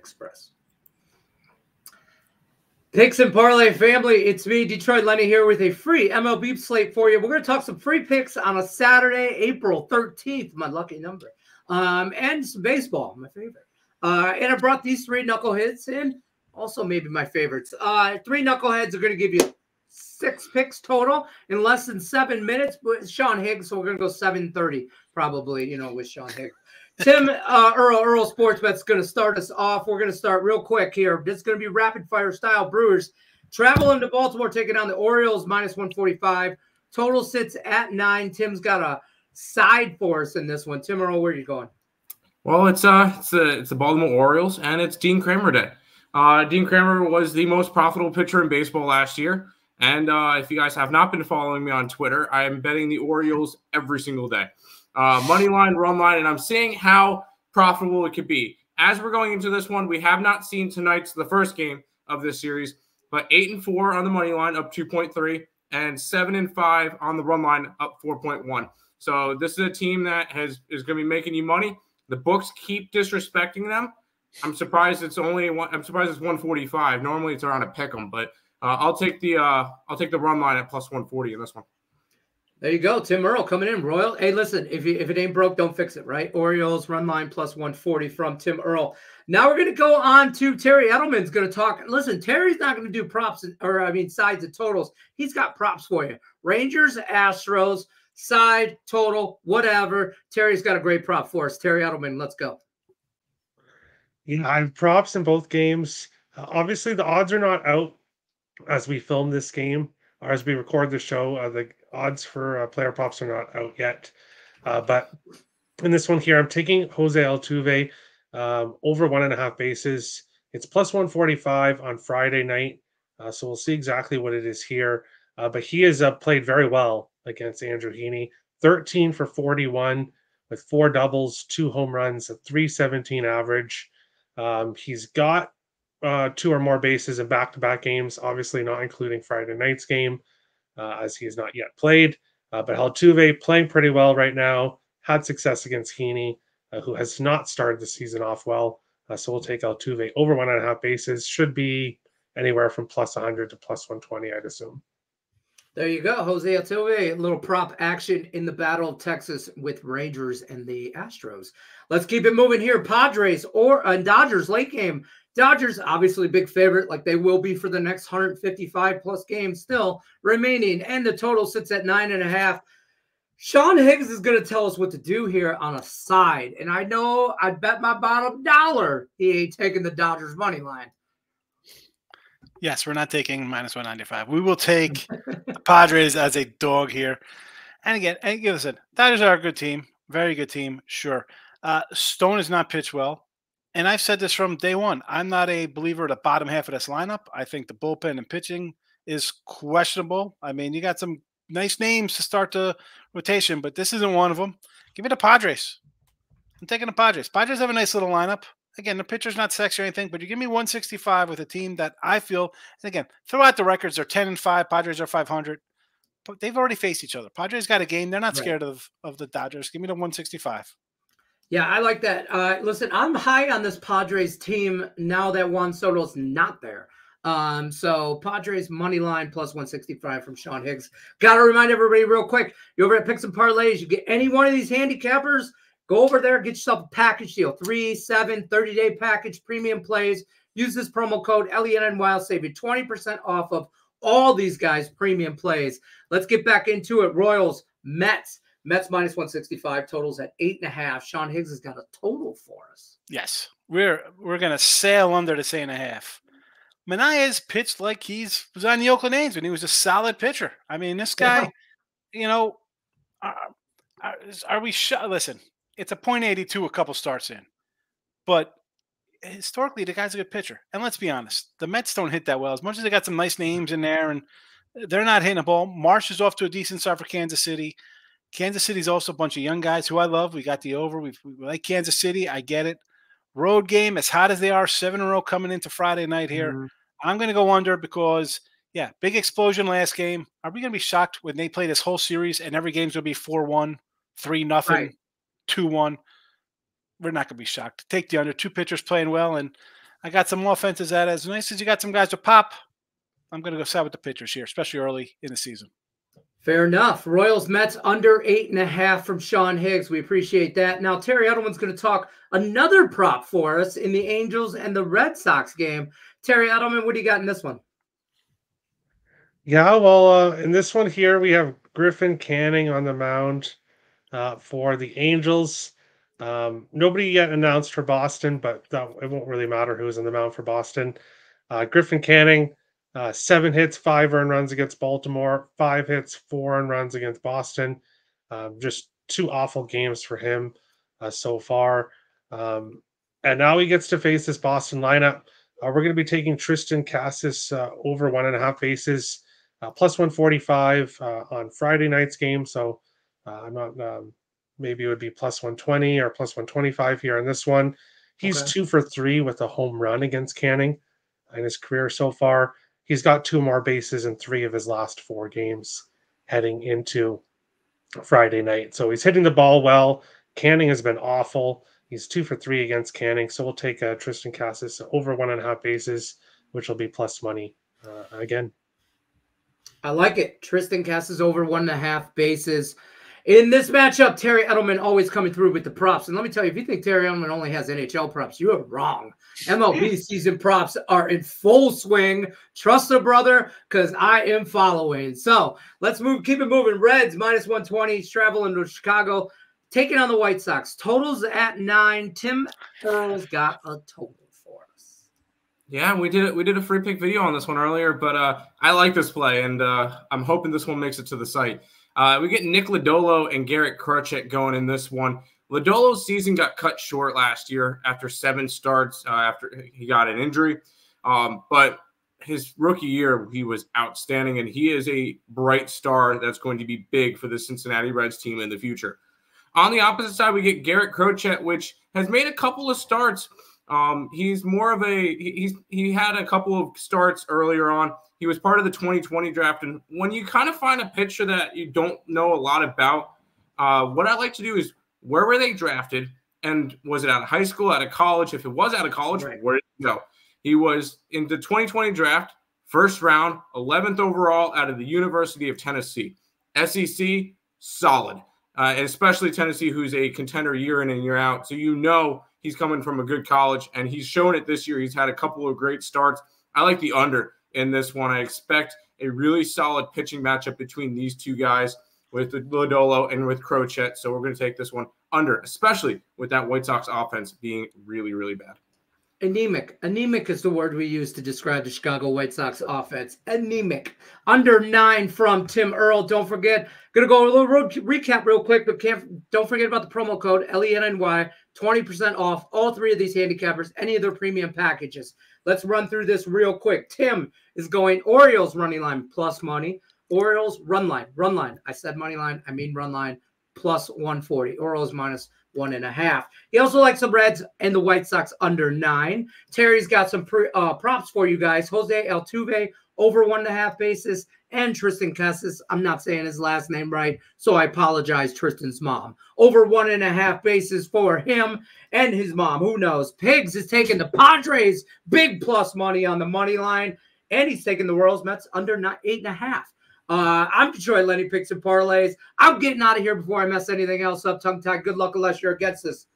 Express. Picks and Parlay family, it's me, Detroit Lenny, here with a free MLB slate for you. We're going to talk some free picks on a Saturday, April 13th, my lucky number, and some baseball, my favorite. And I brought these three knuckleheads in, also maybe my favorites. Three knuckleheads are going to give you 6 picks total in less than 7 minutes, but Sean Higgs, so we're going to go 7:30 probably, with Sean Higgs. Tim Earle Sportsbet's going to start us off. We're going to start real quick here. This is going to be rapid fire style. Brewers travel into Baltimore, taking on the Orioles, -145. Total sits at 9. Tim's got a side for us in this one. Tim Earle, where are you going? Well, it's the Baltimore Orioles, and it's Dean Kramer Day. Dean Kramer was the most profitable pitcher in baseball last year. And if you guys have not been following me on Twitter, I am betting the Orioles every single day. Money line, run line, and I'm seeing how profitable it could be. As we're going into this one, we have not seen the first game of this series, but 8-4 on the money line, up 2.3, and 7-5 on the run line, up 4.1. So this is a team that is going to be making you money. The books keep disrespecting them. I'm surprised it's 145. Normally it's around a pick 'em, but I'll take the run line at +140 in this one. There you go. Tim Earle coming in. Royal. Hey, listen, if it ain't broke, don't fix it, right? Orioles run line +140 from Tim Earle. Now we're going to go on to Terry Edelman's going to talk. Listen, Terry's not going to do props sides and totals. He's got props for you. Rangers, Astros, side, total, whatever. Terry's got a great prop for us. Terry Edelman, let's go. Yeah, I have props in both games. Obviously, the odds are not out as we film this game or as we record the show. The odds for player props are not out yet. But in this one here, I'm taking Jose Altuve over 1.5 bases. It's +145 on Friday night. So we'll see exactly what it is here. But he has played very well against Andrew Heaney. 13 for 41 with 4 doubles, 2 home runs, a .317 average. He's got 2 or more bases in back-to-back games, obviously not including Friday night's game, as he has not yet played. But Altuve playing pretty well right now, had success against Heaney, who has not started the season off well. So we'll take Altuve over 1.5 bases. Should be anywhere from +100 to +120, I'd assume. There you go, Jose Altuve. A little prop action in the Battle of Texas with Rangers and the Astros. Let's keep it moving here. Padres and Dodgers late game. Dodgers, obviously big favorite, like they will be for the next 155+ games still remaining. And the total sits at 9.5. Sean Higgs is going to tell us what to do here on a side. And I know I bet my bottom dollar he ain't taking the Dodgers money line. Yes, we're not taking -195. We will take the Padres as a dog here. And again, listen, Dodgers are a good team, very good team, sure. Stone has not pitched well. And I've said this from day one. I'm not a believer of the bottom half of this lineup. I think the bullpen and pitching is questionable. I mean, you got some nice names to start the rotation, but this isn't one of them. Give me the Padres. I'm taking the Padres. Padres have a nice little lineup. Again, the pitcher's not sexy or anything, but you give me 165 with a team that I feel, and again, throw out the records. They're 10-5. Padres are 500. But they've already faced each other. Padres got a game. They're not scared of the Dodgers. Give me the 165. Yeah, I like that. Listen, I'm high on this Padres team now that Juan Soto's not there. So Padres money line +165 from Sean Higgs. Got to remind everybody real quick, you over at Picks and Parlays, you get any one of these handicappers, go over there, get yourself a package deal, 3, 7, 30-day package, premium plays. Use this promo code LENNY, save you 20% off of all these guys' premium plays. Let's get back into it. Royals, Mets. Mets -165, totals at 8.5. Sean Higgs has got a total for us. Yes, we're going to sail under this 8.5. Manaea's pitched like was on the Oakland A's when he was a solid pitcher. I mean, this guy, are we listen, it's a .82 a couple starts in, but historically the guy's a good pitcher. And let's be honest, the Mets don't hit that well. As much as they got some nice names in there, and they're not hitting the ball. Marsh is off to a decent start for Kansas City. Kansas City's also a bunch of young guys who I love. We got the over. We like Kansas City. I get it. Road game, as hot as they are, 7 in a row coming into Friday night here. Mm-hmm. I'm going to go under because, yeah, big explosion last game. Are we going to be shocked when they play this whole series and every game's going to be 4-1, 3-0, 2-1? We're not going to be shocked. Take the under. 2 pitchers playing well, and I got some offenses that as nice as you got some guys with pop, I'm going to go side with the pitchers here, especially early in the season. Fair enough. Royals Mets under 8.5 from Sean Higgs. We appreciate that. Now, Terry Edelman's going to talk another prop for us in the Angels and the Red Sox game. Terry Edelman, what do you got in this one? Yeah, well, in this one here, we have Griffin Canning on the mound for the Angels. Nobody yet announced for Boston, but it won't really matter who's on the mound for Boston. Griffin Canning, 7 hits, 5 earned runs against Baltimore, 5 hits, 4 earned runs against Boston. Just 2 awful games for him so far. And now he gets to face this Boston lineup. We're going to be taking Tristan Casas over 1.5 bases, plus 145 on Friday night's game. So I'm not, maybe it would be plus 120 or plus 125 here on this one. He's 2 for 3 with a home run against Canning in his career so far. He's got 2 more bases in 3 of his last 4 games heading into Friday night. So he's hitting the ball well. Canning has been awful. He's 2 for 3 against Canning. So we'll take Tristan Casas over 1.5 bases, which will be plus money again. I like it. Tristan Casas over 1.5 bases. In this matchup, Terry Edelman always coming through with the props. And let me tell you, if you think Terry Edelman only has NHL props, you are wrong. MLB season props are in full swing. Trust a brother, because I am following. So let's keep it moving. Reds minus 120, traveling to Chicago, taking on the White Sox. Totals at 9. Tim Earle's got a total for us. Yeah, we did a free pick video on this one earlier, but I like this play, and I'm hoping this one makes it to the site. We get Nick Lodolo and Garrett Crochet going in this one. Lodolo's season got cut short last year after 7 starts after he got an injury. But his rookie year, he was outstanding, and he is a bright star that's going to be big for the Cincinnati Reds team in the future. On the opposite side, we get Garrett Crochet, which has made a couple of starts. He's more of he had a couple of starts earlier on. He was part of the 2020 draft. And when you kind of find a pitcher that you don't know a lot about, what I like to do is, where were they drafted? And was it out of high school, out of college? If it was out of college, right, where did he go? He was in the 2020 draft, first round, 11th overall out of the University of Tennessee. SEC, solid. And especially Tennessee, who's a contender year in and year out. So you know he's coming from a good college, and he's shown it this year. He's had a couple of great starts. I like the under in this one. I expect a really solid pitching matchup between these two guys with Lodolo and with Crochet. So we're going to take this one under, especially with that White Sox offense being really, really bad. Anemic. Anemic is the word we use to describe the Chicago White Sox offense. Anemic. Under 9 from Tim Earle. Don't forget. Going to go a little recap real quick, but don't forget about the promo code LENNY. 20% off all 3 of these handicappers, any of their premium packages. Let's run through this real quick. Tim is going Orioles running line plus money. Orioles run line. Run line. I said money line. I mean run line plus 140. Orioles minus 1.5. He also likes the Reds and the White Sox under 9. Terry's got some props for you guys. Jose Altuve over 1.5 bases, and Tristan Casas. I'm not saying his last name right, so I apologize, Tristan's mom. Over 1.5 bases for him and his mom. Who knows? Pigs is taking the Padres big plus money on the money line, and he's taking the Royals Mets under 8.5. I'm Detroit Lenny, Picks and Parlays. I'm getting out of here before I mess anything else up. Tongue tied. Good luck unless you're against this.